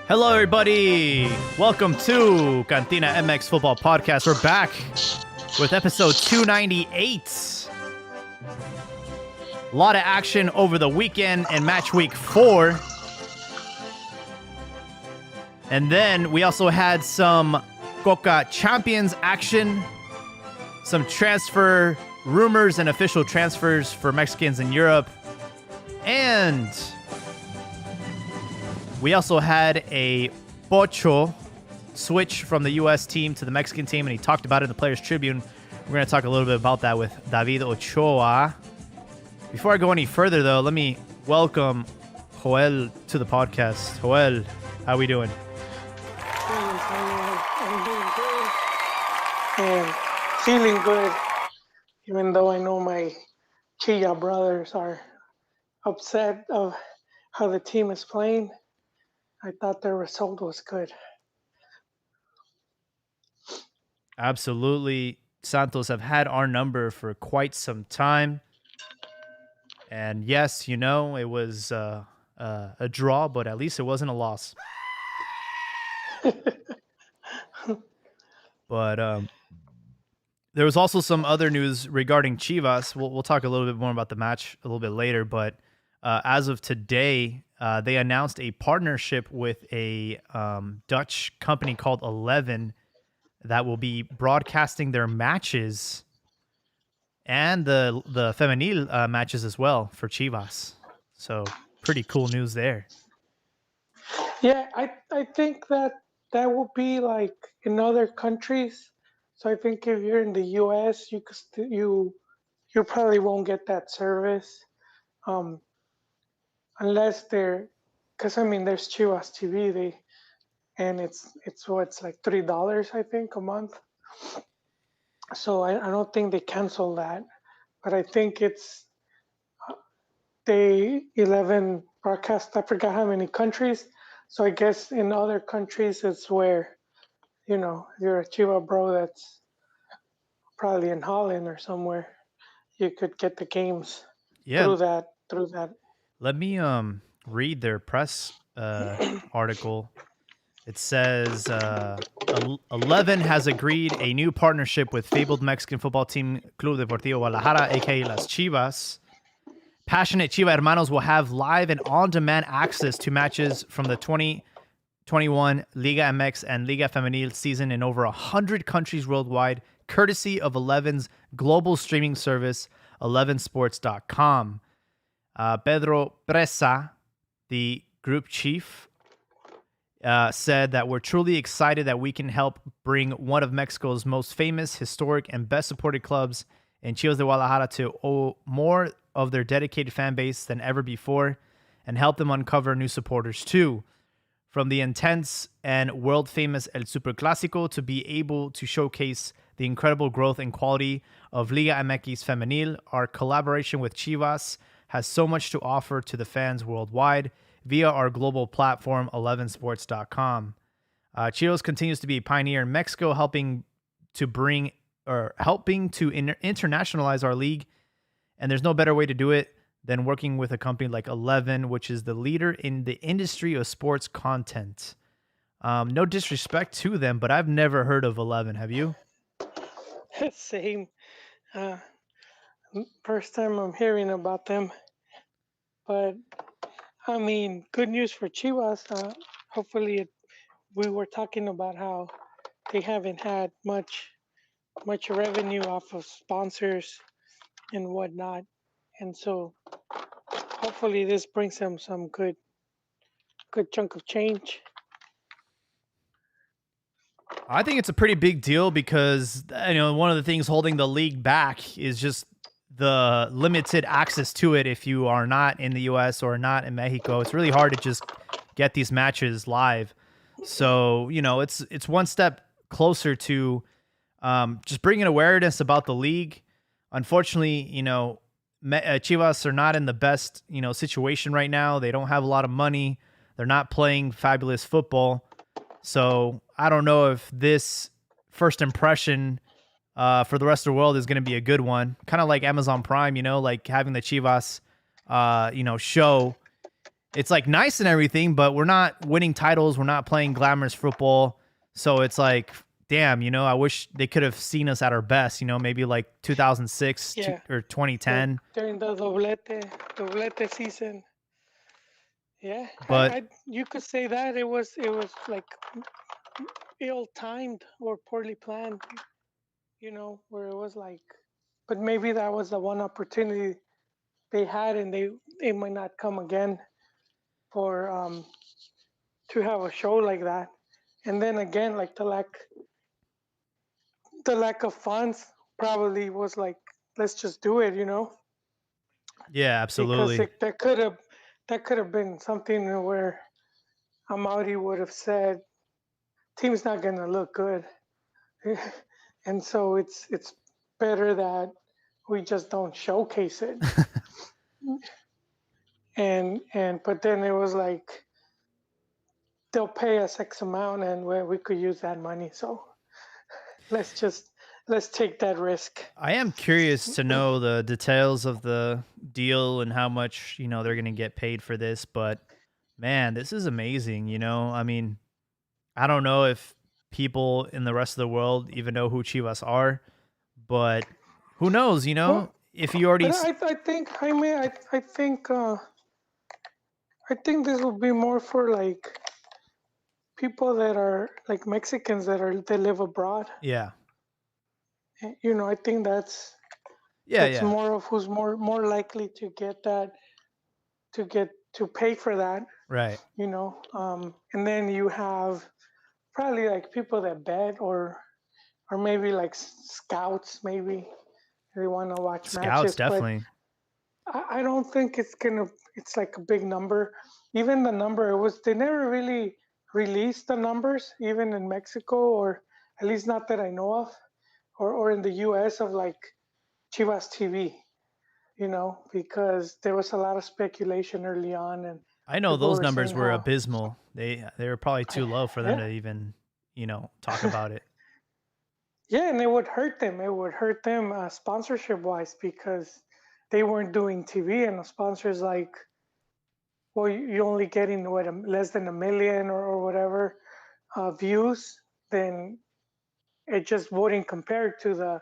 Hello, everybody. Welcome to Cantina MX Football Podcast. We're back with episode 298. A lot of action over the weekend and match week 4. And then we also had some Coca Champions action, some transfer rumors and official transfers for Mexicans in Europe. And we also had a Pocho switch from the U.S. team to the Mexican team, and he talked about it in the Players Tribune. We're going to talk a little bit about that with David Ochoa. Before I go any further, though, let me welcome Joel to the podcast. Joel, how we doing? I'm doing good and feeling good, even though I know my Chia brothers are upset of how the team is playing. I thought their result was good. Absolutely. Santos have had our number for quite some time. And yes, you know, it was a draw, but at least it wasn't a loss. But there was also some other news regarding Chivas. We'll talk a little bit more about the match a little bit later, but as of today, they announced a partnership with a Dutch company called 11 that will be broadcasting their matches and the femenil matches as well for Chivas. So pretty cool news there. Yeah, I think that will be like in other countries. So I think if you're in the U.S., you probably won't get that service, unless because I mean there's Chivas TV, and it's like $3 I think a month. So I don't think they cancel that, but I think it's the 11 broadcast. I forgot how many countries. So I guess in other countries it's where, you know, if you're a Chiva bro that's probably in Holland or somewhere, you could get the games through that. Let me read their press article. It says 11 has agreed a new partnership with fabled Mexican football team Club Deportivo Guadalajara, aka Las Chivas. Passionate Chiva hermanos will have live and on-demand access to matches from the 2021 Liga MX and Liga Femenil season in over 100 countries worldwide, courtesy of 11's global streaming service, 11sports.com. Pedro Presa, the group chief, said that we're truly excited that we can help bring one of Mexico's most famous, historic, and best supported clubs in Chivas de Guadalajara to more of their dedicated fan base than ever before and help them uncover new supporters too. From the intense and world famous El Superclásico to be able to showcase the incredible growth and quality of Liga MX Femenil, our collaboration with Chivas has so much to offer to the fans worldwide via our global platform, 11sports.com. Chivas continues to be a pioneer in Mexico, helping to internationalize our league. And there's no better way to do it than working with a company like 11, which is the leader in the industry of sports content. No disrespect to them, but I've never heard of 11. Have you? Same. First time I'm hearing about them. But I mean, good news for Chivas. Hopefully, we were talking about how they haven't had much revenue off of sponsors and whatnot, and so hopefully this brings them some good chunk of change. I think it's a pretty big deal because, you know, one of the things holding the league back is just the limited access to it. If you are not in the U.S. or not in Mexico, it's really hard to just get these matches live. So, you know, it's one step closer to just bringing awareness about the league. Unfortunately, you know, Chivas are not in the best, you know, situation right now. They don't have a lot of money. They're not playing fabulous football. So I don't know if this first impression for the rest of the world is going to be a good one. Kind of like Amazon Prime, you know, like having the Chivas, you know, show it's like nice and everything, but we're not winning titles. We're not playing glamorous football. So it's like, damn, I wish they could have seen us at our best, maybe like 2006 Yeah, or 2010. during the doblete season. Yeah, But you could say that it was like ill timed or poorly planned, where it was like, but maybe that was the one opportunity they had, and they might not come again for to have a show like that. And then again, like the lack of funds probably was like, let's just do it, yeah, because absolutely. that could have been something where Amaury would have said, team's not gonna look good. And so it's better that we just don't showcase it. And but then it was like, they'll pay us X amount, and where we could use that money. So let's just let's take that risk. I am curious to know the details of the deal and how much, they're going to get paid for this, but man, this is amazing, I mean, I don't know if people in the rest of the world even know who Chivas are, but who knows, Well, if you already but I think, Jaime, I think this will be more for like people that are like Mexicans that live abroad. yeah. I think that's Yeah, that's yeah. more of who's more likely to get that, to pay for that. Right. And then you have probably like people that bet, or maybe like scouts, maybe they want to watch Scouts matches. But definitely. I don't think it's like a big number. Even the number, it was, they never really released the numbers, even in Mexico, or at least not that I know of, or in the US, of like Chivas TV, because there was a lot of speculation early on, and I know people those were numbers saying were how, abysmal. They were probably too low for them yeah, to even, talk about it. yeah, and it would hurt them. It would hurt them sponsorship wise, because they weren't doing TV, and the sponsors like, well, you're only getting what, less than a million, or whatever views, then it just wouldn't compare to the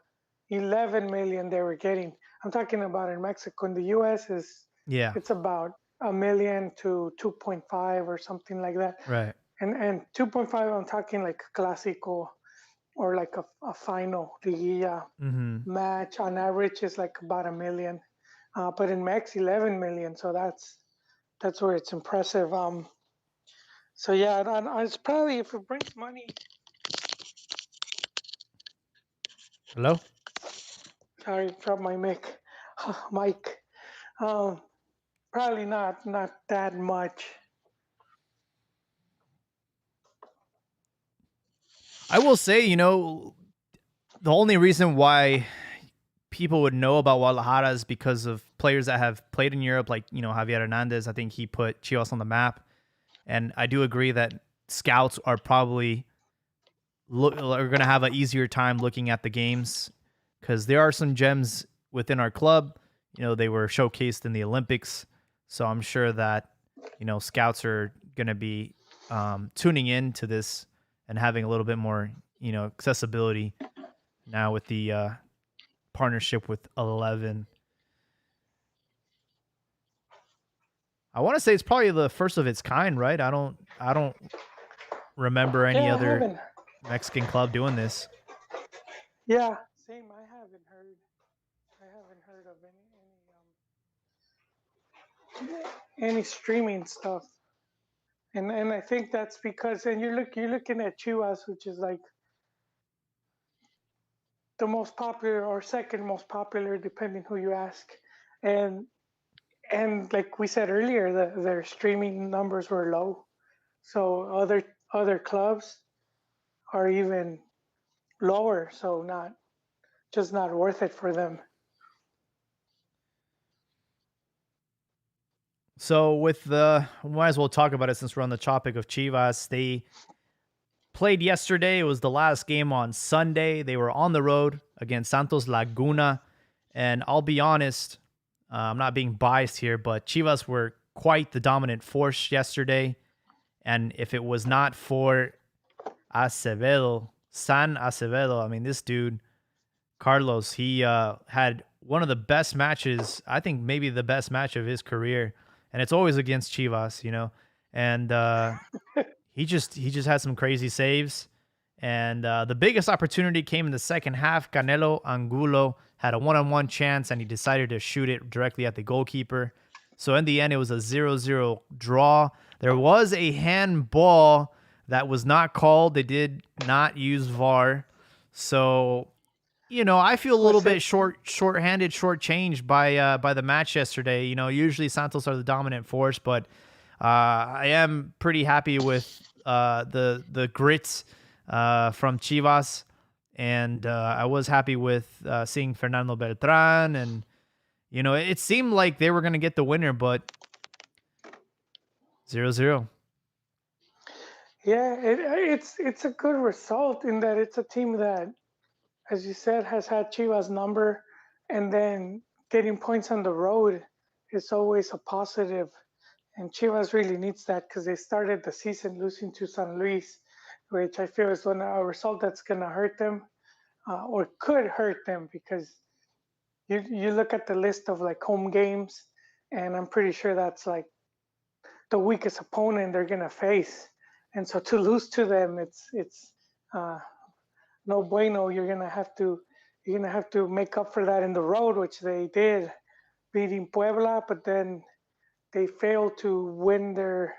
11 million they were getting. I'm talking about in Mexico. In the US, Yeah. it's about a million to 2.5 or something like that. Right. And 2.5, I'm talking like Clásico, or like a final Liguilla Mhm. match on average is like about a million. But in Mex, 11 million. So that's where it's impressive. So yeah, it's probably, if it brings money. Hello? Sorry, drop my mic. Mic. Um, Probably not that much. I will say, the only reason why people would know about Guadalajara is because of players that have played in Europe, like, Javier Hernandez. I think he put Chivas on the map. And I do agree that scouts are probably are going to have an easier time looking at the games because there are some gems within our club. They were showcased in the Olympics. So I'm sure that, scouts are going to be tuning in to this and having a little bit more, accessibility now with the partnership with 11. I want to say it's probably the first of its kind, right? I don't remember any Yeah, I other haven't. Mexican club doing this. Yeah, same. I haven't heard of any streaming stuff, and I think that's because, and you're looking at Chivas, which is like the most popular or second most popular, depending who you ask, and and like we said earlier, their streaming numbers were low, so other clubs are even lower, so not worth it for them. So might as well talk about it since we're on the topic of Chivas. They played yesterday. It was the last game on Sunday. They were on the road against Santos Laguna, and I'll be honest, I'm not being biased here, but Chivas were quite the dominant force yesterday. And if it was not for San Acevedo, I mean, this dude, Carlos, he had one of the best matches, I think maybe the best match of his career. And it's always against Chivas, And he just had some crazy saves. And the biggest opportunity came in the second half. Canelo Angulo had a one-on-one chance, and he decided to shoot it directly at the goalkeeper. So in the end, it was a 0-0 draw. There was a handball that was not called. They did not use VAR. So, I feel a little Was bit it? short-handed, short-changed by the match yesterday. Usually Santos are the dominant force, but I am pretty happy with the grit from Chivas, and I was happy with seeing Fernando Beltran, and it seemed like they were going to get the winner, but 0-0. Yeah, it's a good result in that it's a team that, as you said, has had Chivas number, and then getting points on the road is always a positive. And Chivas really needs that because they started the season losing to San Luis, which I feel is a result that's going to hurt them, or could hurt them, because you look at the list of like home games, and I'm pretty sure that's like the weakest opponent they're going to face. And so to lose to them, it's uh, no bueno. You're gonna have to make up for that in the road, which they did, beating Puebla, but then they failed to win their.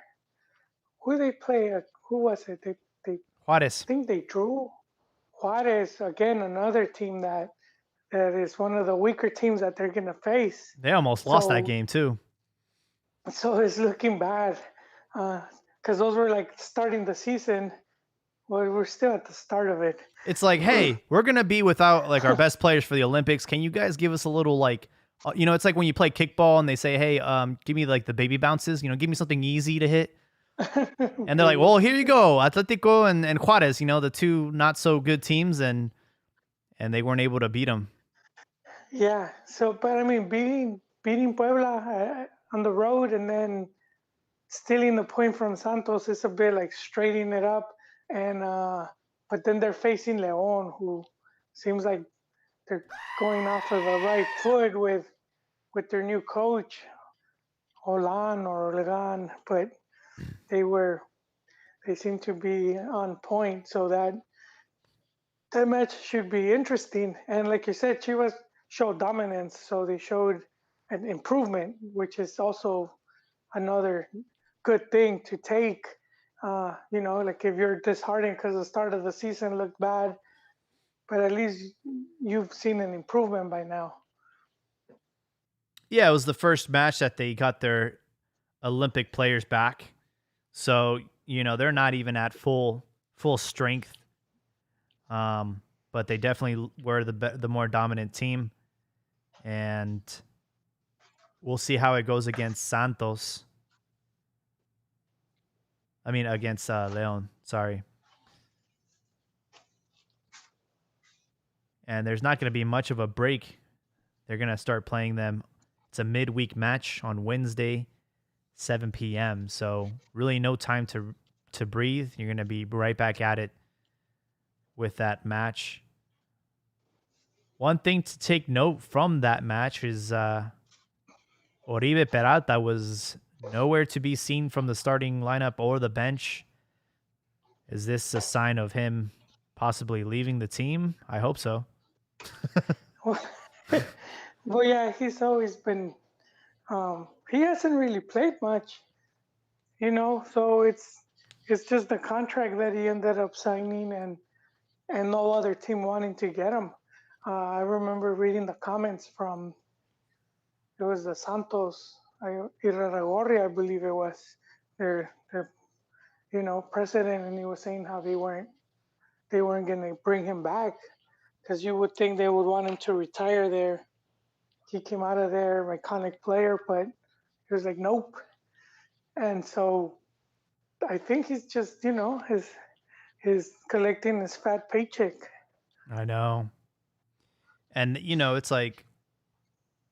Who they play? Who was it? They Juarez, think they drew Juarez again, another team that is one of the weaker teams that they're gonna face. they almost lost that So game too. so it's looking bad, because those were like starting the season. Well, we're still at the start of it. It's like, hey, we're going to be without like our best players for the Olympics. Can you guys give us a little like, it's like when you play kickball and they say, hey, give me like the baby bounces, give me something easy to hit. And they're like, well, here you go, Atletico and Juarez, the two not so good teams, and they weren't able to beat them. Yeah. So, but I mean, beating Puebla on the road and then stealing the point from Santos is a bit like straightening it up. And but then they're facing León, who seems like they're going off of the right foot with their new coach, Olan or Legan, but they seem to be on point. So that match should be interesting. And like you said, Chivas showed dominance, so they showed an improvement, which is also another good thing to take. Like if you're disheartened because the start of the season looked bad, but at least you've seen an improvement by now. Yeah, it was the first match that they got their Olympic players back. So, they're not even at full strength. But they definitely were the more dominant team, and we'll see how it goes against Santos. I mean, against Leon. Sorry. And there's not going to be much of a break. They're going to start playing them. It's a midweek match on Wednesday, 7 p.m. So really no time to breathe. You're going to be right back at it with that match. One thing to take note from that match is Oribe Peralta was nowhere to be seen from the starting lineup or the bench. Is this a sign of him possibly leaving the team? I hope so. Well, yeah, he's always been. He hasn't really played much, So it's just the contract that he ended up signing, and no other team wanting to get him. I remember reading the comments from, it was the Santos Iraragorri, I believe it was, their president, and he was saying how they weren't going to bring him back because you would think they would want him to retire there. He came out of there, iconic player, but he was like, nope. And so I think he's just, his collecting his fat paycheck. I know. And, it's like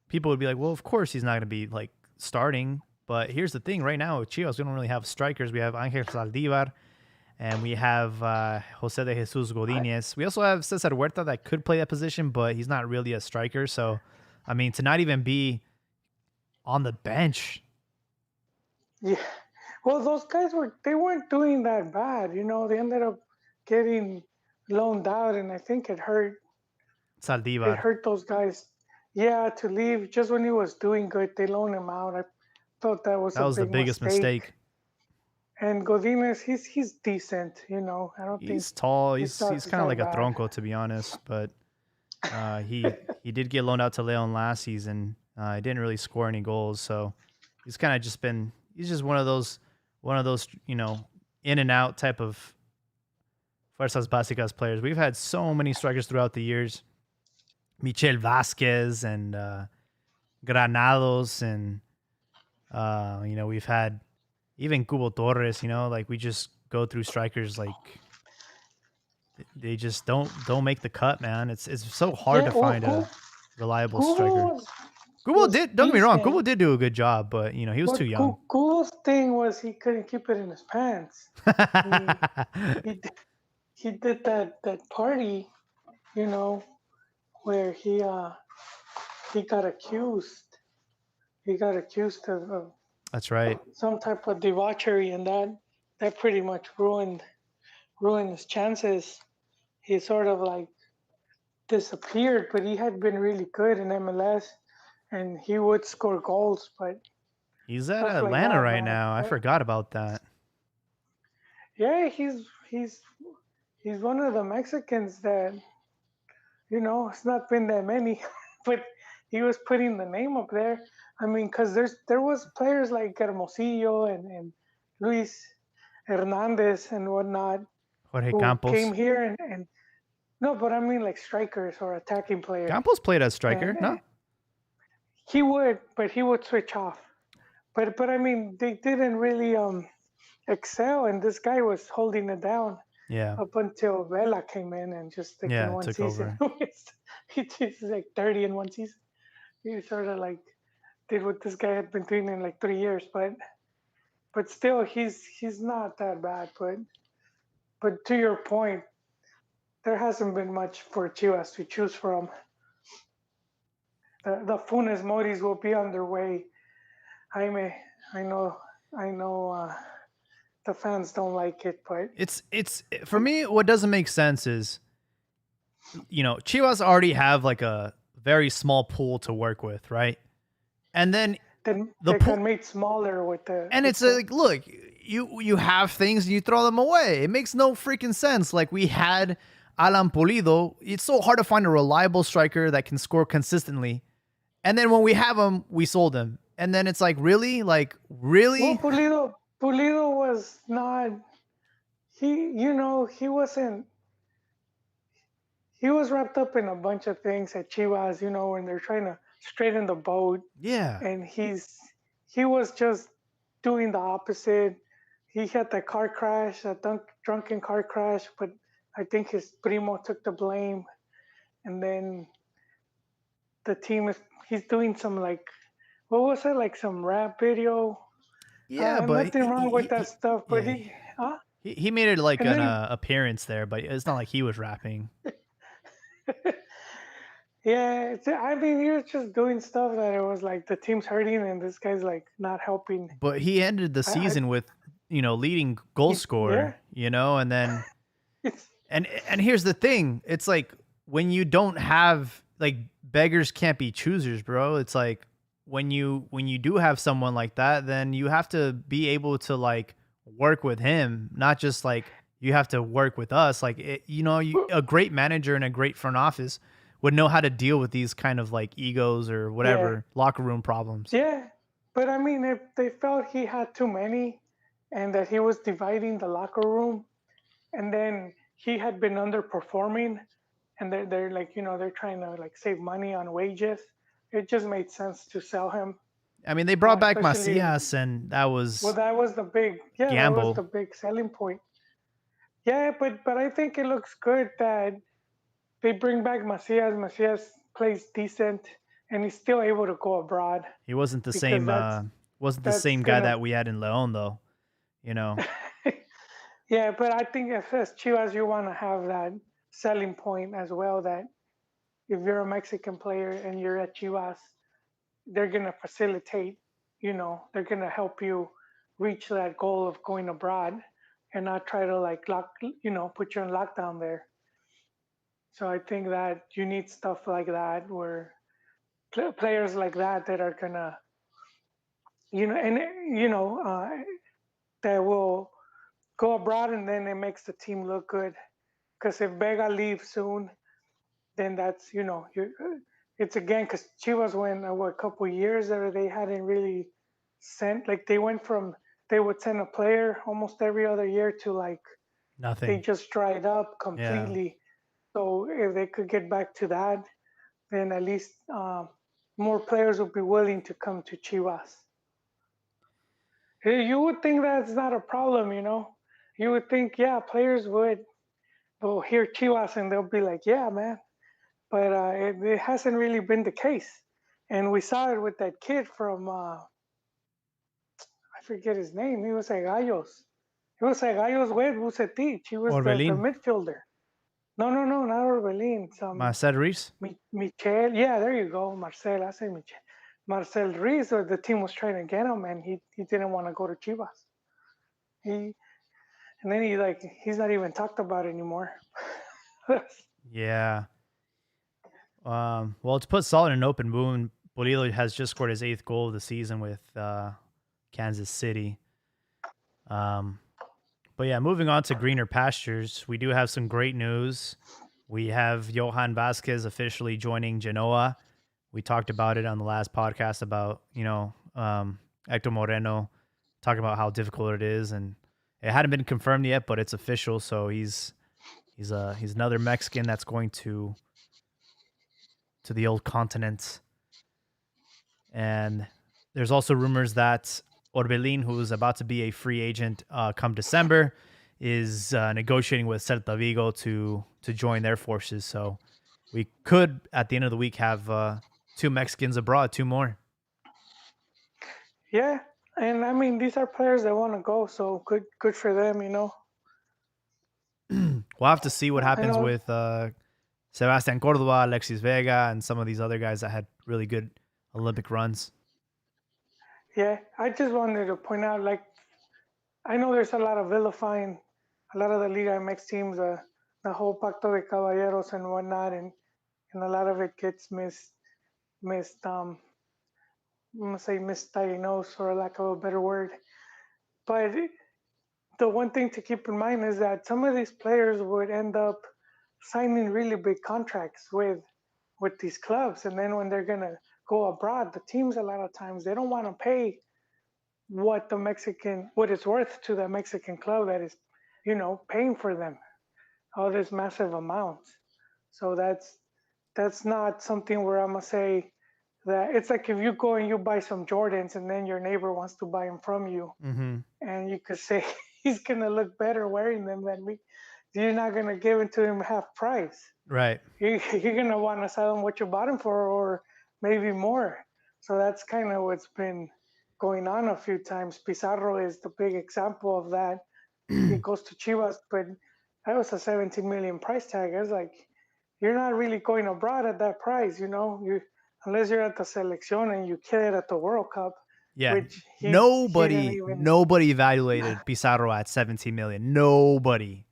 people would be like, well, of course he's not going to be like starting. But here's the thing: right now with Chivas, we don't really have strikers. We have Angel Saldivar, and we have Jose de Jesus I, Godinez. We also have Cesar Huerta that could play that position, but he's not really a striker. So, I mean, to not even be on the bench, yeah. Well, those guys they weren't doing that bad. They ended up getting loaned out, and I think it Saldivar, hurt those guys. Yeah, to leave just when he was doing good, they loaned him out. I thought that was that a was the big biggest mistake. mistake. And Godinez, he's decent. I don't think He's tall. he He's sucks kind of that like a bad. tronco, to be honest. But he did get loaned out to Leon last season. He didn't really score any goals, so he's kind of just been. He's just one of those in and out type of fuerzas básicas players. We've had so many strikers throughout the years. Michel Vasquez and Granados, and we've had even Cubo Torres. Like we just go through strikers like they just don't make the cut, man. It's so hard Yeah, to well, find a reliable Kubo striker. was Kubo did. Don't get me wrong. Kubo decent, did do a good job, but he was too but young. Kubo's thing was he couldn't keep it in his pants. He he d- he did that party, you know, where he got accused. He got accused of That's right. some type of debauchery, and that pretty much ruined his chances. He sort of like disappeared, but he had been really good in MLS, and he would score goals, but He's at stuff like Atlanta that, right man. now. I forgot about that. Yeah, he's one of the Mexicans that it's not been that many, but he was putting the name up there. I mean, because there was players like Hermosillo and Luis Hernandez and whatnot Jorge who came Campos. here and no, but I mean like strikers or attacking players, Campos played as and striker. No. he would, but he would switch off. But I mean, they didn't really excel, and this guy was holding it down Yeah. up until Vela came in and just like in Yeah. one Took season, over. he's like 30 in one season. He sort of like did what this guy had been doing in like 3 years, but still, he's not that bad. But to your point, there hasn't been much for Chivas to choose from. The Funes Moris will be on their way. Jaime, I know, I know. The fans don't like it, but It's for me. What doesn't make sense is Chivas already have like a very small pool to work with, right? And then then the they pool, can make smaller with the and with it's the. like, look, you have things and you throw them away. It makes no freaking sense. Like we had Alan Pulido. It's so hard to find a reliable striker that can score consistently. And then when we have him, we sold him. And then it's like Well, really? Pulido was not. He wasn't. He was wrapped up in a bunch of things at Chivas. When they're trying to straighten the boat, Yeah. and he was just doing the opposite. He had that car crash, a drunken car crash, but I think his primo took the blame, and then the team is he's doing some like what was it like some rap video. Yeah, but Nothing wrong with that stuff, but yeah, huh? he made it like And an then appearance there, but it's not like he was rapping. yeah, I mean he was just doing stuff that it was like the team's hurting and this guy's like not helping. But he ended the I season with leading goal yeah, scorer, and then it's and here's the thing, it's like when you don't have like beggars can't be choosers, bro. It's like when you do have someone like that, then you have to be able to like work with him, not just like you have to work with us. Like a great manager and a great front office would know how to deal with these kind of like egos or yeah, whatever locker room problems. yeah. But I mean, if they felt he had too many, and that he was dividing the locker room, and then he had been underperforming, and they're like they're trying to like save money on wages. It just made sense to sell him, I mean, they brought back especially Macias, and that well was that was the big that was gamble. the big selling point. Yeah, but I think it looks good that they bring back Macias. Macias plays decent, and he's still able to go abroad He wasn't the because same. that's Wasn't the That's same guy gonna that we had in Leon though, you know. yeah, but I think if as Chivas you want to have that selling point as well that if you're a Mexican player and you're at Chivas, they're gonna facilitate, they're gonna help you reach that goal of going abroad and not try to like put you in lockdown there. So I think that you need stuff like that where players like that are gonna, and that will go abroad and then it makes the team look good. Because if Vega leaves soon, then that's it's again because Chivas went a couple years there they hadn't really sent like they would send a player almost every other year to like they Nothing. just dried up Yeah. completely. So if they could get back to that, then at least more players would be willing to come to Chivas. You would think that's not a problem. You would think, yeah, players would will hear Chivas and they'll be like, yeah, man. But it hasn't really been the case. And we saw it with that kid from, I forget his name. He was a Gallos. He was a Gallos with Bucetich. He was the Orbelin. midfielder. No, no, no, not Orbelin. Some Marcel Reese. Michel. Yeah, there you go. Marcel. I say Michel. Marcel Ruiz, or the team was trying to get him, and he didn't want to go to Chivas. He and then he's not even talked about anymore. Yeah. Well, to put salt in an open wound, Bolillo has just scored his eighth goal of the season with Kansas City. Um, but yeah, moving on to greener pastures, we do have some great news. We have Johan Vasquez officially joining Genoa. We talked about it on the last podcast about Hector Moreno talking about how difficult it is, and it hadn't been confirmed yet, but it's official. So he's another Mexican that's going to the old continent. And there's also rumors that Orbelin, who's about to be a free agent come December, is negotiating with Celta Vigo to join their forces. So we could, at the end of the week, have two Mexicans abroad, two more. Yeah, and I mean these are players that want to go, so good for them. We'll have to see what I happens know. with Sebastian Cordova, Alexis Vega, and some of these other guys that had really good Olympic runs. Yeah, I just wanted to point out, like, I know there's a lot of vilifying a lot of the Liga MX teams, the whole Pacto de Caballeros and whatnot, and a lot of it gets missed I'm gonna say misdiagnosed for lack of a better word. But the one thing to keep in mind is that some of these players would end up signing really big contracts with these clubs, and then when they're gonna go abroad, the teams a lot of times they don't want to pay what it's worth to the Mexican club that is, paying for them all this massive amounts. So that's not something where I'm gonna say that it's like if you go and you buy some Jordans and then your neighbor wants to buy them from you, Mm-hmm. and you could say he's gonna look better wearing them than me. You're not gonna give it to him half price. Right. You're gonna want to sell him what you bought him for, or maybe more. So that's kind of what's been going on a few times. Pizarro is the big example of that. He goes to Chivas, but that was a 17 million price tag. I was like, you're not really going abroad at that price, You unless you're at the selección and you kill it at the World Cup, Yeah. which he didn't Nobody even. nobody evaluated Pizarro at 17 million. Nobody.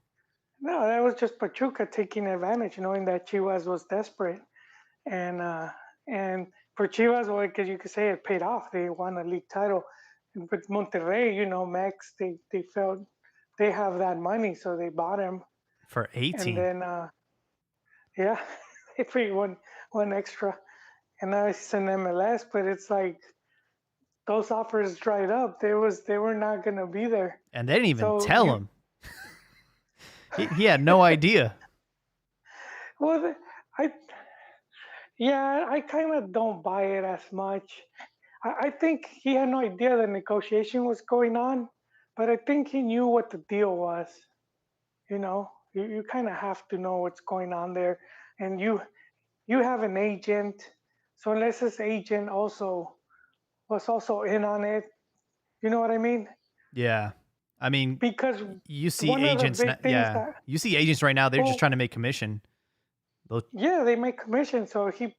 No, that was just Pachuca taking advantage, knowing that Chivas was desperate, and for Chivas, well, because you could say it paid off. They won a league title, but Monterrey, Max, they felt they have that money, so they bought him, For and 18. then yeah, they paid one extra, and now he's in MLS. But it's like those offers dried up. They were not gonna be there. And they didn't even So tell him. He had no idea. well, I yeah, I kind of don't buy it as much. I think he had no idea the negotiation was going on, but I think he knew what the deal was. You kind of have to know what's going on there, and you have an agent, so unless his agent also was also in on it, You know what I mean? Yeah. I mean, Because you see one of the agents, big things yeah, that, you see agents right now. They're just well, trying to make commission. They'll, yeah, they make commission, so he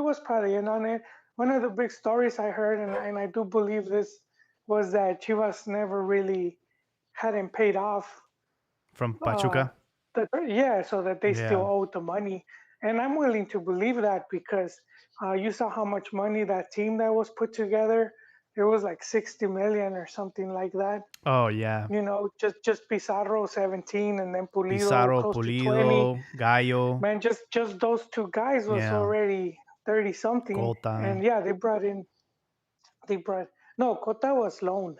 was probably in on it. One of the big stories I heard, and I do believe this, was that Chivas never really hadn't paid off from uh, Pachuca. yeah, so that they still Yeah. owed the money. And I'm willing to believe that because you saw how much money that team that was put together. It was like 60 million or something like that. Oh yeah. You know, just Pizarro 17 and then Pulido Pizarro, close to 20. Pulido, Gallo, Man, just those two guys was yeah, already 30 something. Cota. And yeah, they brought, no, Cota was loan.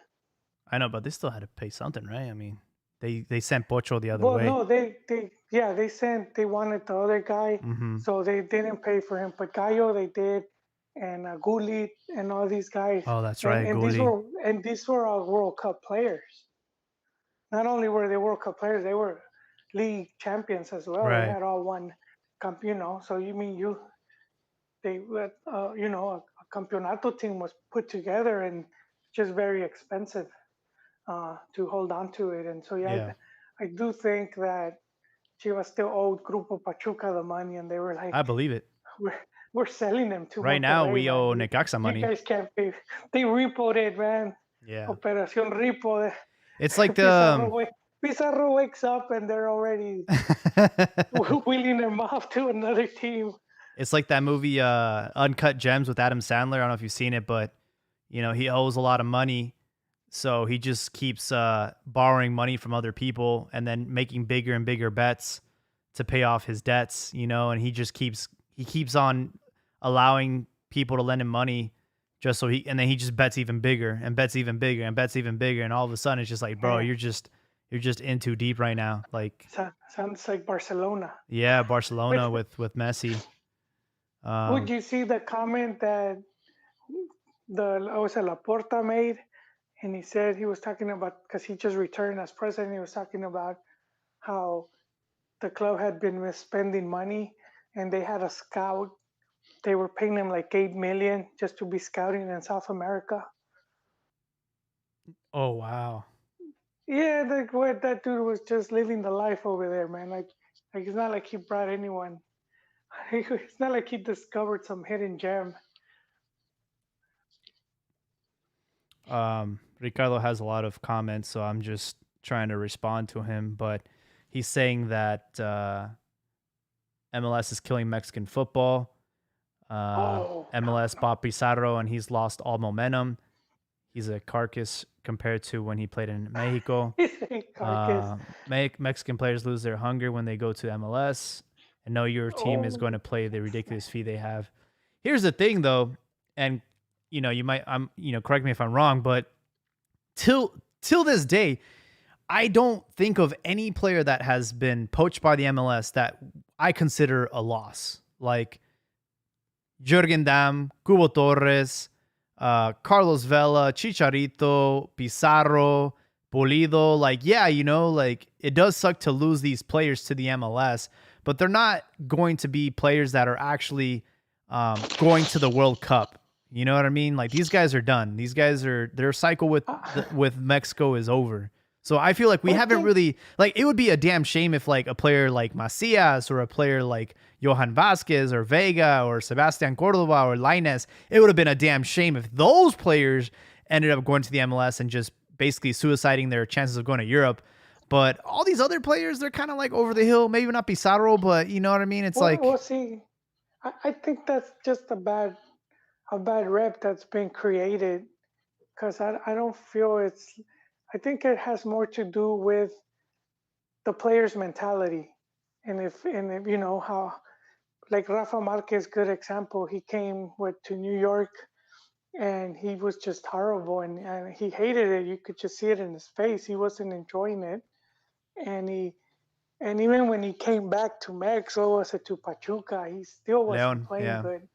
I know, but they still had to pay something, right? I mean, they sent Pocho the other Well, way. no, yeah, they wanted the other guy, Hmm. so they didn't pay for him. But Gallo they did, and Gullit and all these guys, Oh, that's and right, Guli. these were all World Cup players. Not only were they World Cup players, they were league champions as well. They Right. had all won, So you mean a campeonato team was put together and just very expensive to hold on to it. And so yeah, Yeah, I do think that Chivas still owed Grupo Pachuca the money, and they were I like, believe it. "We're we're selling them to Right now, Monterrey, we man. owe Necaxa You money. guys can't pay." They repoed it, man. Yeah, Operación Repo. it's like the Pizarro wakes up and they're already wheeling him off to another team. it's like that movie, Uncut Gems with Adam Sandler. I don't know if you've seen it, but he owes a lot of money, so he just keeps borrowing money from other people and then making bigger and bigger bets to pay off his debts. And he keeps on allowing people to lend him money just so and then he just bets even bigger and bets even bigger and bets even bigger, and all of a sudden it's just like, bro, Yeah, you're just in too deep right now. Like, sounds like Barcelona. yeah, Barcelona with Messi. Would Um, you see the comment that Laporta made? And he said he was talking about, because he just returned as president, he was talking about how the club had been misspending money and they had a scout. They were paying him like 8 million just to be scouting in South America. oh wow. Yeah, what that dude was just living the life over there, man. Like it's not like he brought anyone. It's not like he discovered some hidden gem. Ricardo has a lot of comments, so I'm just trying to respond to him. But he's saying that MLS is killing Mexican football. Oh MLS bought Pizarro, and he's lost all momentum. He's a carcass compared to when he played in Mexico. no, carcass. Mexican players lose their hunger when they go to MLS, and know your team is going Oh, to play the ridiculous fee they have. Here's the thing, though, and you might correct me if I'm wrong, but till this day, I don't think of any player that has been poached by the MLS that I consider a loss. Like Jurgen Damm, Cubo Torres, Carlos Vela, Chicharito, Pizarro, Pulido. Like, yeah, like it does suck to lose these players to the MLS, but they're not going to be players that are actually going to the World Cup. You know what I mean? Like, these guys are done. These guys their cycle with I, with Mexico is over. So I feel like we I haven't think really, like, it would be a damn shame if like a player like Macias or a player like Johan Vasquez or Vega or Sebastian Cordova or Lainez, it would have been a damn shame if those players ended up going to the MLS and just basically suiciding their chances of going to Europe. But all these other players, they're kind of like over the hill. Maybe not Pizarro, but you know what I mean? It's well, like, see, I think that's just a bad rep that's been created because I don't feel it's. I think it has more to do with the player's mentality, and if you know how, like Rafa Marquez, good example. He came to New York and he was just horrible and he hated it. You could just see it in his face. He wasn't enjoying it, and even when he came back to Mexico, was it to Pachuca, he still wasn't Leon, playing yeah. good.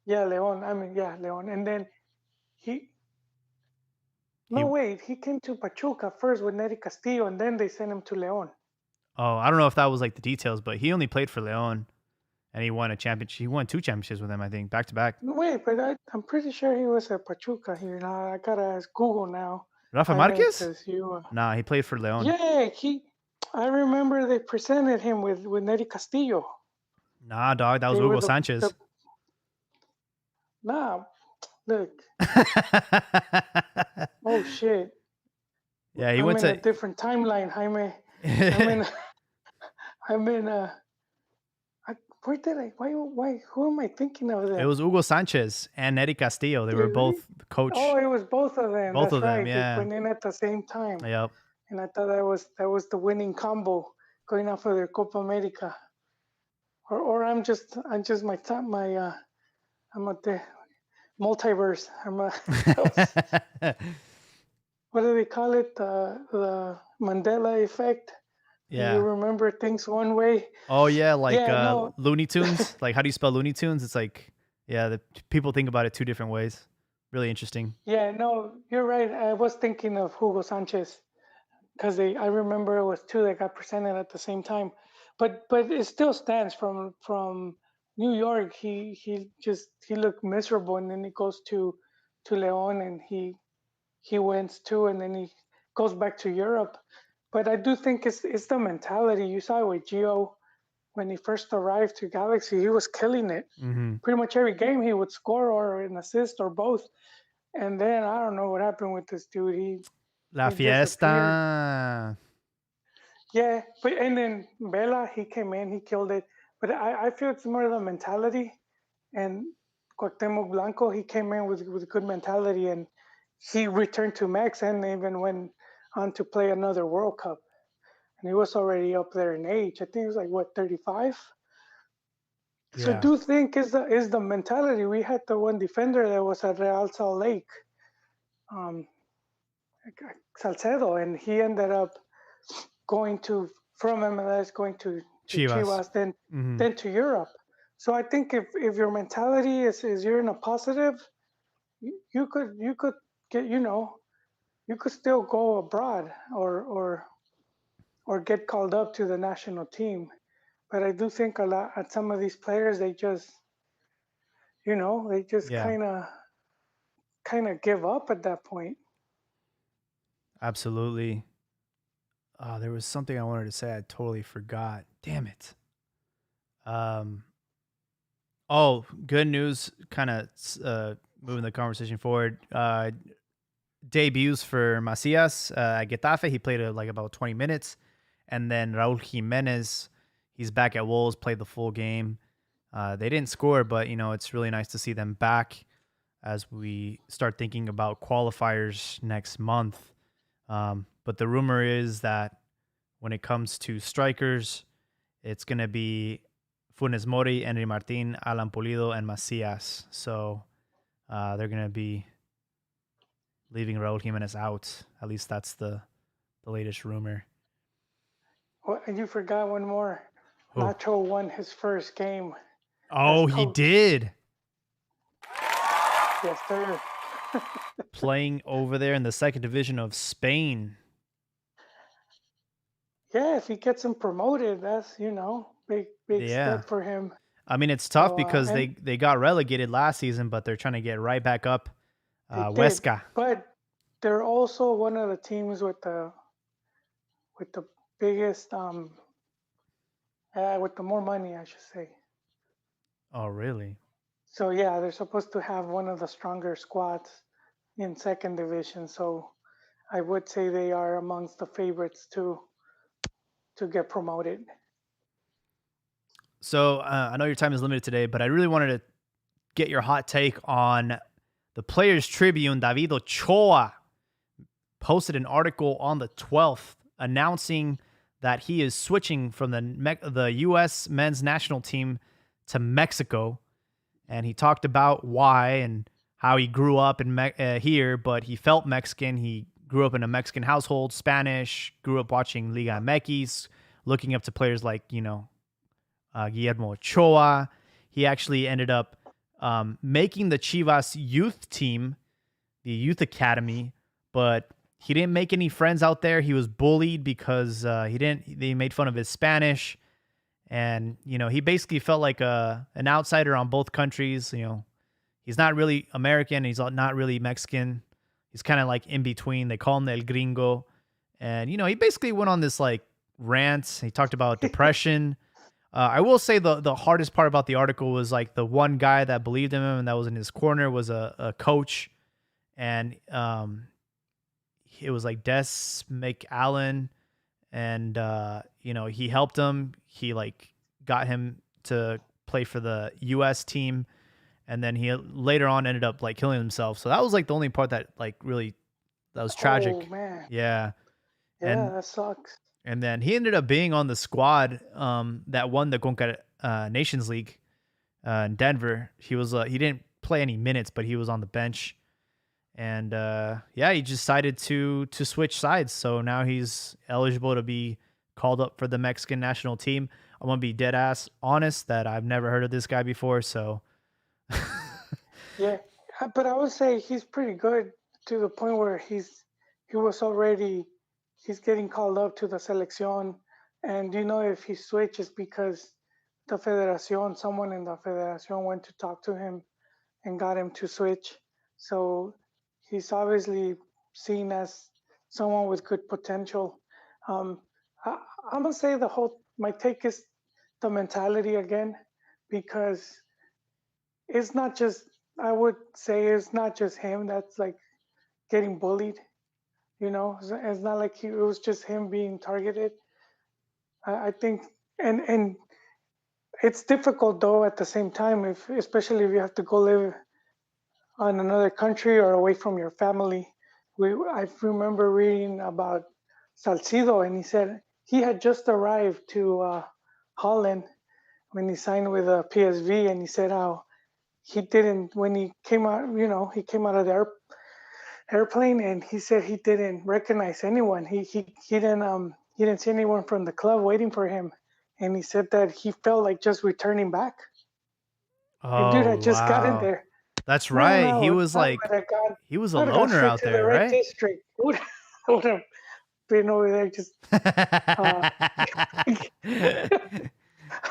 Yeah, Leon. I mean, yeah, Leon. And then he no He, wait, he came to Pachuca first with Neri Castillo, and then they sent him to Leon. oh, I don't know if that was like the details, but he only played for Leon. and he won a championship. He won 2 championships with them, I think, back to back. Wait, but I'm pretty sure he was at Pachuca here. Now I gotta ask Google now, Rafa Jaime, Marquez? because you. Nah, he played for Leon. Yeah, he. I remember they presented him with Neri Castillo. Nah, dog, that was They were Hugo the Sanchez. nah. Look, oh shit. Yeah, he I'm went in a to. different timeline, Jaime. I'm in where did I why who am I thinking of It then? was Hugo Sanchez and Eddie Castillo. They were both the Oh, coach. it was both of them. Both That's of them, right. They yeah. went in at the same time. Yep. And I thought that was the winning combo going off of their Copa America. Or I'm just my time my I'm a the multiverse. What do they call it? The Mandela Effect. You Yeah. remember things one way. Oh yeah, like Yeah, no. Looney Tunes. Like, how do you spell Looney Tunes? It's like, yeah, the people think about it 2 different ways. Really interesting. Yeah, no, you're right. I was thinking of Hugo Sanchez because I remember it was two that got presented at the same time, but it still stands from New York. He looked miserable, and then he goes to Leon, and he wins too, and then he goes back to Europe. But I do think it's the mentality. You saw it with Gio when he first arrived to Galaxy. He was killing it. Mm-hmm. Pretty much every game he would score or an assist or both. And then I don't know what happened with this dude. La He disappeared. Fiesta. Yeah, but and then Vela, he came in, he killed it. But I feel it's more the mentality. And Cuauhtemoc Blanco, he came in with good mentality, and he returned to Mex and even went on to play another World Cup. And he was already up there in age. I think he was like what 35. So I Yeah. do think is the mentality. We had the one defender that was at Real Salt Lake, um, Salcedo, and he ended up going to from MLS going to Chivas. Chivas, then Mm-hmm. then to Europe. So I think if your mentality is you're in a positive, you could get you could still go abroad or get called up to the national team. But I do think a lot at some of these players they just Yeah, kind of give up at that point. absolutely. There was something I wanted to say. I totally forgot. Damn it. Um. Oh, good news. Kind of moving the conversation forward. Debuts for Macias at Getafe. He played like about 20 minutes, and then Raúl Jimenez. He's back at Wolves. Played the full game. They didn't score, but it's really nice to see them back as we start thinking about qualifiers next month. But the rumor is that when it comes to strikers, it's going to be Funes Mori, Henry Martin, Alan Pulido, and Macias. So they're going to be leaving Raul Jimenez out. At least that's the latest rumor. Oh, and you forgot one more. Oh, Nacho won his first game as oh, he coach. did. Yes, sir. Playing over there in the second division of Spain. Yeah, if he gets him promoted, that's big Yeah. step for him. I mean, it's tough So because and they got relegated last season, but they're trying to get right back up. they did, Huesca. but they're also one of the teams with the biggest with the more money, I should say. Oh, really? So yeah, they're supposed to have one of the stronger squads in second division. So I would say they are amongst the favorites to get promoted. So I know your time is limited today, but I really wanted to get your hot take on the Players Tribune. David Ochoa posted an article on the 12th announcing that he is switching from the U.S. men's national team to Mexico, and he talked about why and how he grew up in here, but he felt Mexican. He grew up in a Mexican household, Spanish, grew up watching Liga MX, looking up to players like, Guillermo Ochoa. He actually ended up making the Chivas youth team, the youth academy, but he didn't make any friends out there. He was bullied because they made fun of his Spanish, And he basically felt like an outsider on both countries. He's not really American. He's not really Mexican. He's kind of like in between. They call him El Gringo. And, he basically went on this like rant. He talked about depression. I will say the hardest part about the article was like the one guy that believed in him and that was in his corner was a coach. And it was like Des McAllen. And, he helped him. He like got him to play for the U.S. team. And then he later on ended up like killing himself. So that was like the only part that like really that was Oh tragic. man, Yeah. yeah, And that sucks. and then he ended up being on the squad that won the Conca Nations League in Denver. He didn't play any minutes, but he was on the bench. And yeah, he decided to switch sides. So now he's eligible to be called up for the Mexican national team. I'm gonna be dead ass honest that I've never heard of this guy before. So Yeah, but I would say he's pretty good to the point where he was already he's getting called up to the selección, and if he switches because the federación, someone in the federación went to talk to him and got him to switch. So he's obviously seen as someone with good potential. Um, I, I'm gonna say my take is the mentality again, because it's not just I would say it's not just him that's like getting bullied. It's not like it was just him being targeted. I think, and it's difficult though at the same time, if especially if you have to go live on another country or away from your family. I remember reading about Salcido, and he said he had just arrived to Holland when he signed with PSV, and he said how he didn't when he came out. He came out of the airplane, and he said he didn't recognize anyone. He didn't see anyone from the club waiting for him, and he said that he felt like just returning back. And dude had oh just gotten wow. there. That's Man, right. I would have gone. He was a I would have gone loner straight out to the there, red right? district. I would have been over there just. Uh,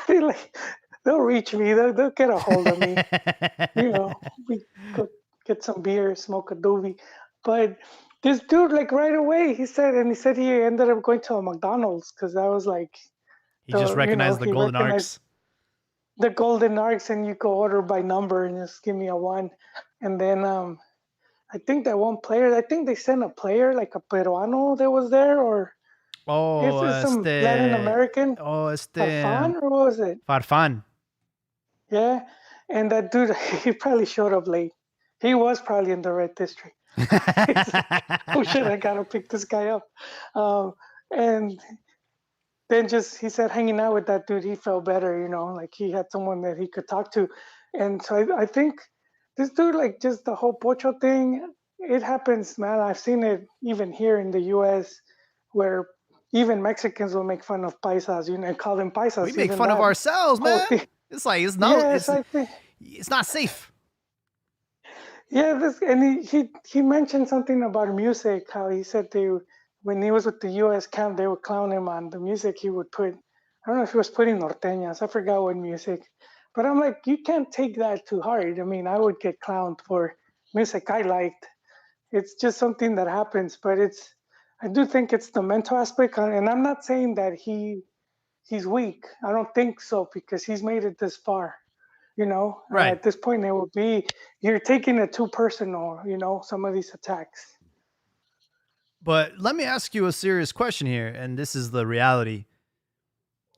like they'll reach me. They'll get a hold of me. We go get some beer, smoke a doobie. But this dude, like right away, he said he ended up going to a McDonald's because I was like He just recognized the he golden recognized arcs. the golden arcs, and you go order by number and just give me a one, and then I think that one player, I think they sent a player like a Peruano that was there, or Oh, it's some Latin American, este Farfan, or what was it? Farfán. Yeah, and that dude, he probably showed up late. He was probably in the red district. He's like, oh shit, I gotta pick this guy up. And then just he said hanging out with that dude, he felt better. Like he had someone that he could talk to, and so I think this dude, like just the whole Pocho thing, it happens, man. I've seen it even here in the U.S. where even Mexicans will make fun of paisas, and call them We paisas. make Even fun of that ourselves, whole man. thing. It's like Yes, I think. it's not safe. Yeah, and he mentioned something about music. How he said when he was with the U.S. camp, they would clown him on the music he would put. I don't know if he was putting norteñas. I forgot what music, but I'm like, you can't take that too hard. I mean, I would get clowned for music I liked. It's just something that happens, but I do think it's the mental aspect, and I'm not saying that he's weak. I don't think so because he's made it this far. Right. At this point, it would be you're taking it too personal. Some of these attacks. But let me ask you a serious question here, and this is the reality.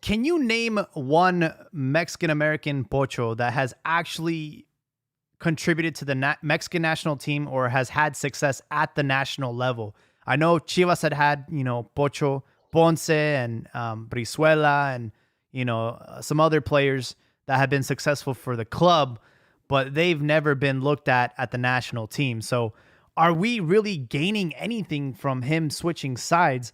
Can you name one Mexican American pocho that has actually contributed to the Mexican national team or has had success at the national level? I know Chivas had, Pocho Ponce and Brizuela and, some other players that have been successful for the club, but they've never been looked at the national team. So are we really gaining anything from him switching sides,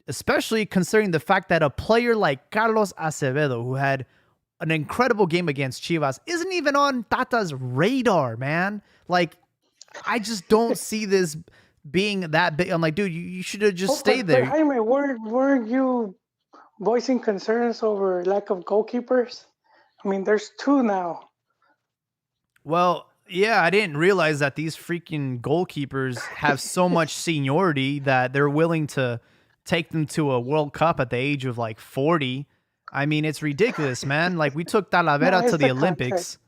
especially considering the fact that a player like Carlos Acevedo, who had an incredible game against Chivas, isn't even on Tata's radar, man? Like, I just don't see this being that big. I'm like, dude, you should have just stayed But there. Jaime, weren't you voicing concerns over lack of goalkeepers. I mean, there's two now. Well, yeah, I didn't realize that these freaking goalkeepers have so much seniority that they're willing to take them to a World Cup at the age of like 40. I mean, it's ridiculous, man. Like we took No, Talavera to it's the the contract. Olympics.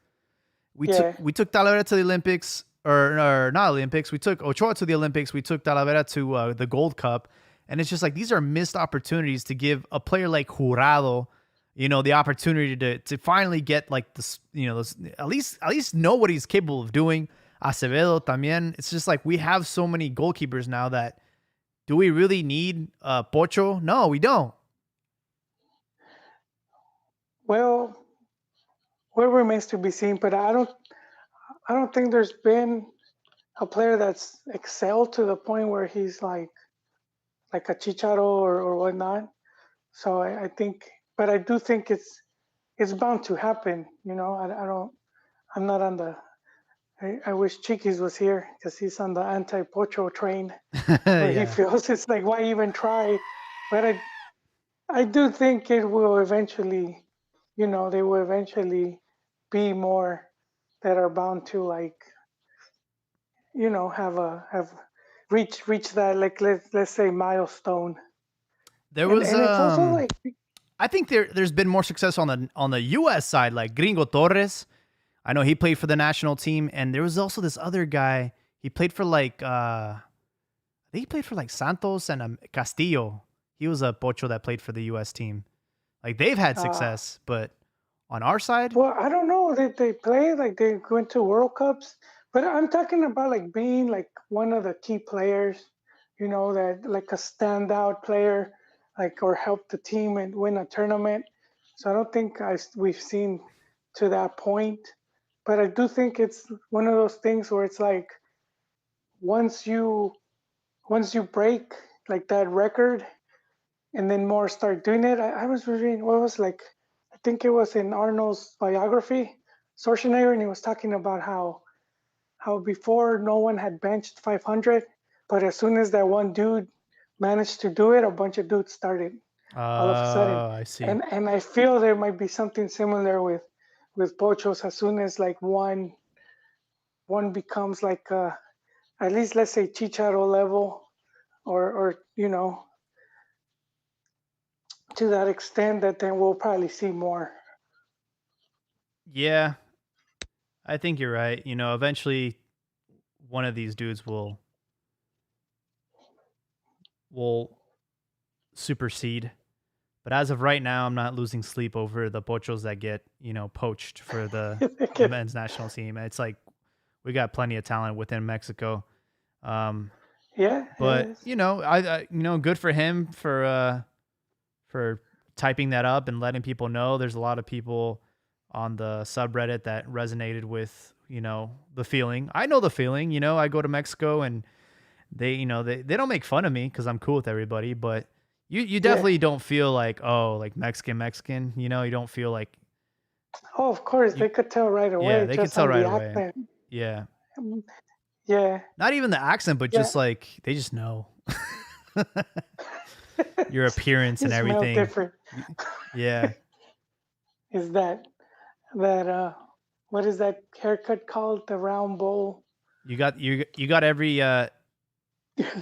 We took Yeah. we took Talavera to the Olympics, or not Olympics. We took Ochoa to the Olympics. We took Talavera to the Gold Cup, and it's just like these are missed opportunities to give a player like Jurado, the opportunity to finally get like this, this, at least know what he's capable of doing. Acevedo también. It's just like we have so many goalkeepers now that do we really need Pocho? No, we don't. Well, what remains to be seen, but I don't think there's been a player that's excelled to the point where he's like a Chicharo or whatnot. So I think, but I do think it's bound to happen. I don't. I'm not on the. I wish Chiquis was here because he's on the anti-pocho train where he Yeah. feels it's like why even try. But I do think it will eventually, they will eventually be more that are bound to have reach that like let's say milestone. There And was and it's also like I think there's been more success on the US side, like Gringo Torres. I know he played for the national team, and there was also this other guy. He played for like I think he played for like Santos and Castillo. He was a pocho that played for the US team. Like they've had uh success, but on our side, well, I don't know. They play like they went to World Cups, but I'm talking about like being like one of the key players, that like a standout player, like or help the team and win a tournament. So I don't think we've seen to that point, but I do think it's one of those things where it's like once you once you break like that record, and then more start doing it. I was reading what was like, I think it was in Arnold's biography, Schwarzenegger, and he was talking about how before no one had benched 500, but as soon as that one dude managed to do it, a bunch of dudes started all of a sudden, I see. and I feel there might be something similar with Pochos. As soon as like one becomes like at least let's say Chicharo level, or to that extent, that then we'll probably see more. Yeah, I think you're right. Eventually one of these dudes will supersede. But as of right now, I'm not losing sleep over the pochos that get, poached for the men's national team. It's like we got plenty of talent within Mexico. Um, Yeah, but yes. good for him for typing that up and letting people know. There's a lot of people on the subreddit that resonated with, the feeling. I know the feeling, I go to Mexico and they don't make fun of me because I'm cool with everybody, but you Yeah. definitely don't feel like, oh, like Mexican, you don't feel like Oh, of course, you they could tell right yeah, away they could just tell on right the away. accent. Yeah. Mm, yeah, Not even the accent, but yeah. just like they just know your appearance You and smell everything. different. Yeah. Is that what is that haircut called? The round bowl. You got every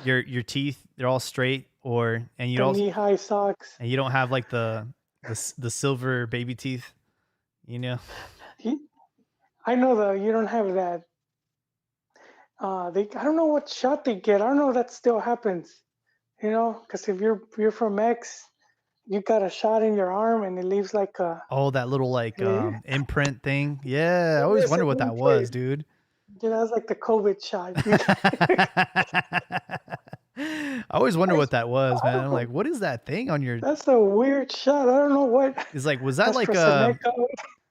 your teeth, they're all straight, or and you The also knee high socks. and you don't have like the silver baby teeth, you know. He, I know though you don't have that. I don't know what shot they get. I don't know if that still happens. Because if you're from X, you got a shot in your arm and it leaves like a. Oh, that little like It, imprint thing. Yeah, I always it's wonder what an that was, imprint. dude. That's like the COVID shot. I always wonder what that was, I man. don't I'm know. like, what is that thing on your That's a weird shot. I don't know what is like was that like AstraZeneca.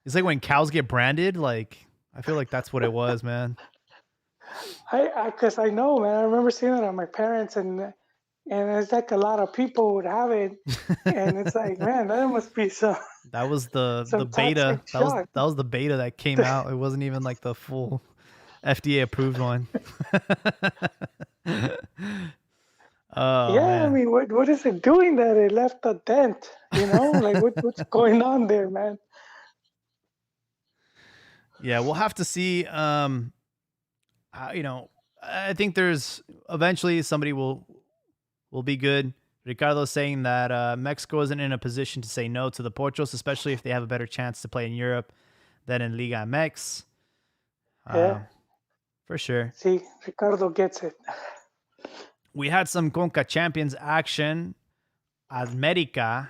it's like when cows get branded? Like I feel like that's what it was, man. Because I know, man. I remember seeing it on my parents, and it's like a lot of people would have it, and it's like, man, that must be some That was the some beta. toxic That was shot. that was the beta that came out. It wasn't even like the full FDA approved one. Oh Yeah, I man. mean, what is it doing that it left a dent? Like what's going on there, man? Yeah, we'll have to see. You know, I think there's eventually somebody will be good. Ricardo's saying that Mexico isn't in a position to say no to the Porchos, especially if they have a better chance to play in Europe than in Liga MX. Yeah, Um, for sure. see, Ricardo gets it. We had some Conca Champions action. America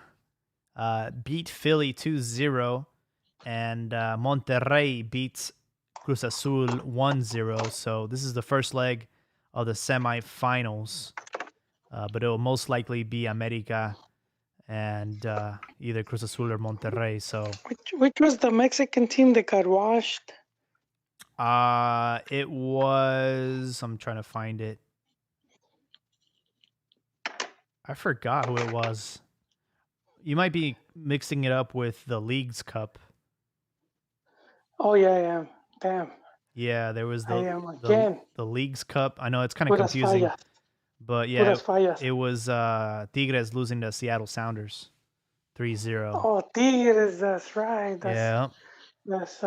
beat Philly 2-0, and Monterrey beats Cruz Azul 1-0. So this is the first leg of the semifinals, but it will most likely be America and either Cruz Azul or Monterrey. So Which was the Mexican team that got washed? it was, I'm trying to find it. I forgot who it was. You might be mixing it up with the Leagues Cup. Oh yeah, I am. Damn, Yeah, there was I the am the again. the Leagues Cup. I know it's kind of Puras confusing, fallas, but yeah, puras fallas. it was Tigres losing to Seattle Sounders 3-0. Oh, Tigres, that's right. Yeah. That's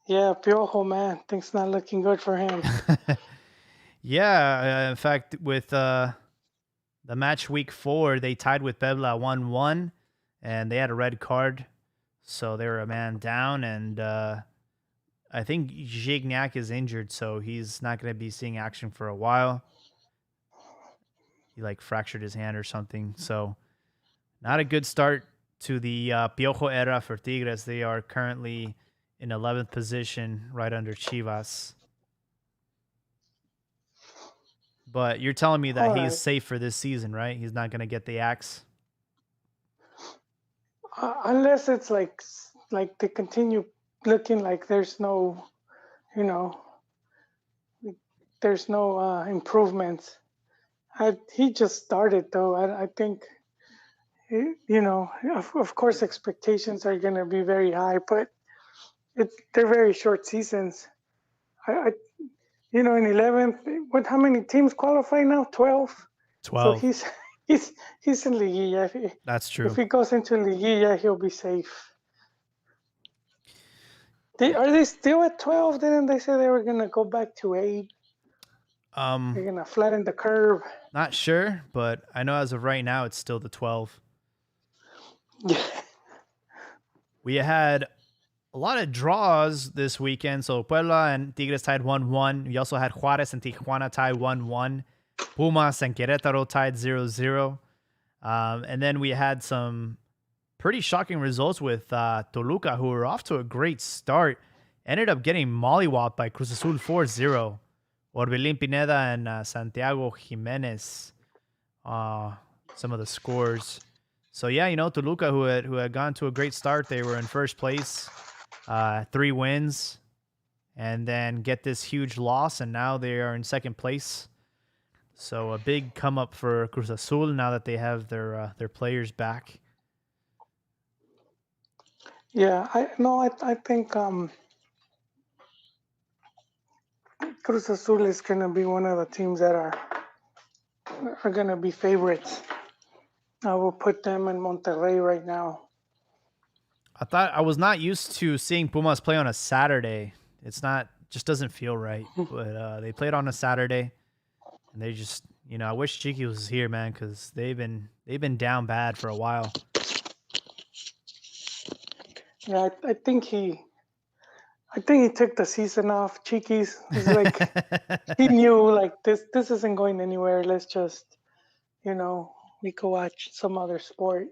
yeah, Piojo, man. Things not looking good for him. Yeah, in fact with the match week 4, they tied with Puebla 1-1 and they had a red card. So they were a man down, and I think Gignac is injured, so he's not going to be seeing action for a while. He like fractured his hand or something. So not a good start to the Piojo era for Tigres. They are currently in 11th position, right under Chivas. But you're telling me that All he's right. safe for this season, right? He's not going to get the axe. Unless it's like they continue looking like you know, there's no improvements. He just started though. I think of course expectations are going to be very high, but they're very short seasons. I in 11th, what? How many teams qualify now? 12. So 12. he's he's in Liguilla. That's If true. he goes into Liguilla, he'll be safe. Are they still at 12? Didn't they say they were gonna go back to 8? They're Um, gonna flatten the curve. Not sure, but I know as of right now, it's still the 12. Yeah. We had a lot of draws this weekend. So Puebla and Tigres tied 1-1. We also had Juarez and Tijuana tied 1-1. Pumas and Querétaro tied 0-0. And then we had some pretty shocking results with Toluca, who were off to a great start. Ended up getting mollywopped by Cruz Azul 4-0. Orbelín Pineda and Santiago Jimenez, some of the scores. So yeah, Toluca, who had gone to a great start, they were in first place, 3 wins, and then get this huge loss, and now they are in second place. So a big come up for Cruz Azul now that they have their players back. Yeah, I think Cruz Azul is gonna be one of the teams that are gonna be favorites. I will put them in Monterrey right now. I thought I was not used to seeing Pumas play on a Saturday. It's not just doesn't feel right, but they played on a Saturday, and they just I wish Cheeky was here, man, because they've been down bad for a while. Yeah, I think he took the season off. Cheeky's is like he knew like this isn't going anywhere. Let's just we could watch some other sport.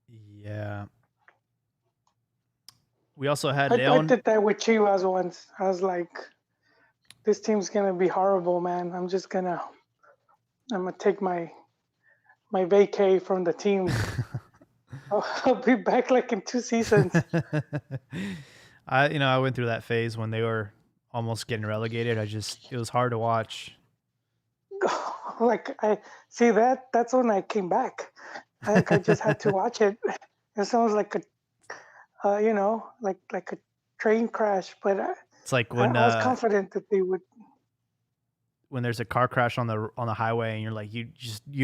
Yeah. We also had I Leon. did that with Chivas once. I was like, this team's gonna be horrible, man. I'm gonna take my vacay from the team. I'll be back like in 2 seasons. I went through that phase when they were almost getting relegated. It was hard to watch. Like I see that's when I came back. I just had to watch it. It sounds like a like a train crash, but It's like I was confident that they would. when there's a car crash on the highway and you're like you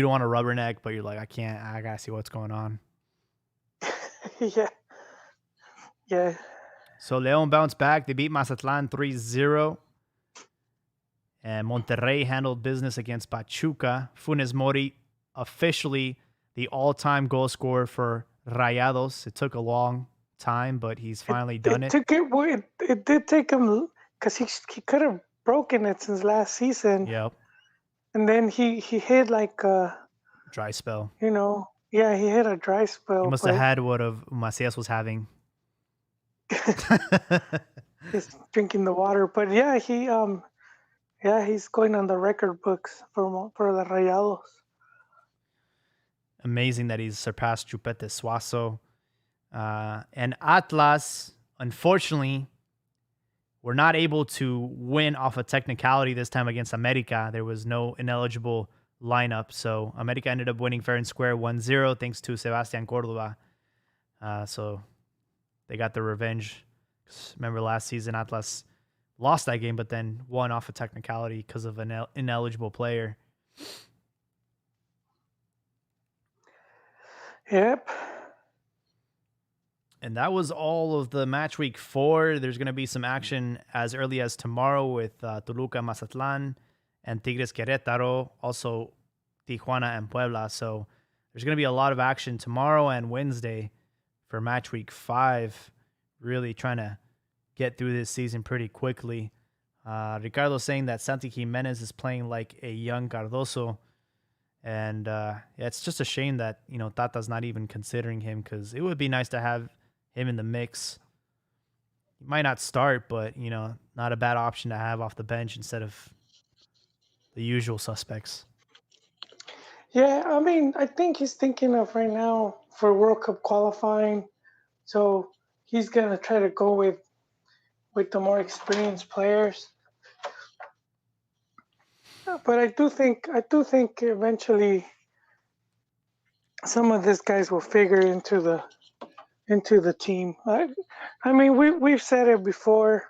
don't want to rubberneck, but you're like I gotta see what's going on. Yeah, yeah. So León bounced back. They beat Mazatlan 3-0. And Monterrey handled business against Pachuca. Funes Mori, officially the all-time goal scorer for Rayados. It took a long time, but he's finally done it. It did take him because he could have broken it since last season, Yep. and then he hit like Dry spell. yeah, he hit a dry spell. He must have had what of Macias was having. He's drinking the water, but yeah, he's going on the record books for the Rayados. Amazing that he's surpassed Chupete Suazo. And Atlas, unfortunately, were not able to win off a technicality this time against America. There was no ineligible lineup. So America ended up winning fair and square 1-0 thanks to Sebastian Cordova. So they got their revenge. Remember last season, Atlas lost that game, but then won off a technicality because of an ineligible player. Yep. And that was all of the match week 4. There's going to be some action as early as tomorrow with Toluca, Mazatlan, and Tigres Querétaro, also Tijuana and Puebla. So there's going to be a lot of action tomorrow and Wednesday for match week 5. Really trying to get through this season pretty quickly. Ricardo saying that Santi Jimenez is playing like a young Cardoso. And it's just a shame that, Tata's not even considering him, because it would be nice to have him in the mix. He might not start, but, not a bad option to have off the bench instead of the usual suspects. Yeah, I mean, I think he's thinking of right now for World Cup qualifying. So he's going to try to go with the more experienced players. But I do think eventually some of these guys will figure into the team. I mean, we've said it before.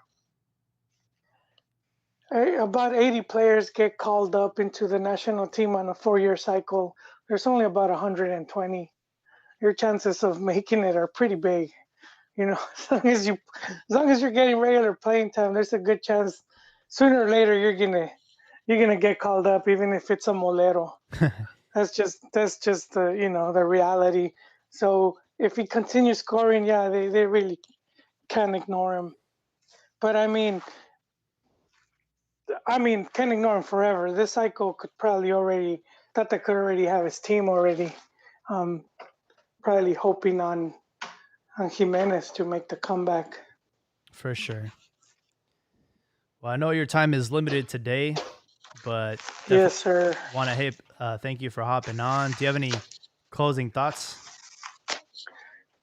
About 80 players get called up into the national team on a 4-year cycle. There's only about 120. Your chances of making it are pretty big. As long as you're getting regular playing time, there's a good chance sooner or later you're gonna get called up, even if it's a molero. That's just the reality. So if he continues scoring, yeah, they really can't ignore him. But I mean, can't ignore him forever. This cycle could probably Tata could already have his team already. Probably hoping on Jimenez to make the comeback. For sure. Well, I know your time is limited today, but yes, sir. Want to thank you for hopping on. Do you have any closing thoughts?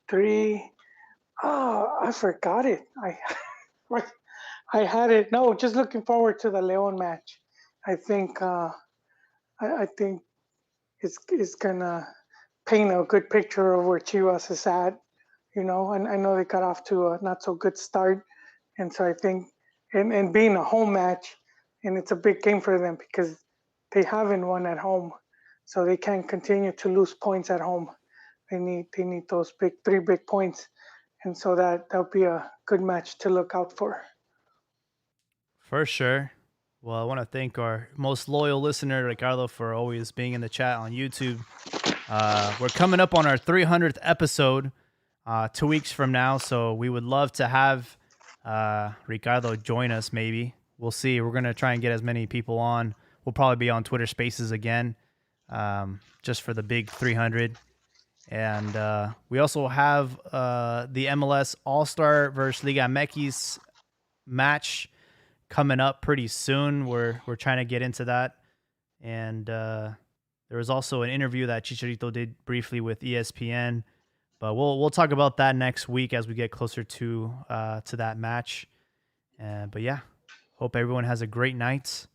3. Oh, I forgot it. I had it. No, just looking forward to the Leon match. I think I think it's gonna paint a good picture of where Chivas is at. And I know they got off to a not so good start, and so I think and being a home match, and it's a big game for them because they haven't won at home, so they can't continue to lose points at home. They need those 3 big points, and so that'll be a good match to look out for. For sure. Well, I want to thank our most loyal listener, Ricardo, for always being in the chat on YouTube. We're coming up on our 300th episode 2 weeks from now, so we would love to have Ricardo join us maybe. We'll see. We're going to try and get as many people on. We'll probably be on Twitter Spaces again just for the big 300. And we also have the MLS All-Star versus Liga MX match coming up pretty soon. We're trying to get into that. And there was also an interview that Chicharito did briefly with ESPN. But we'll talk about that next week as we get closer to that match. But yeah, hope everyone has a great night.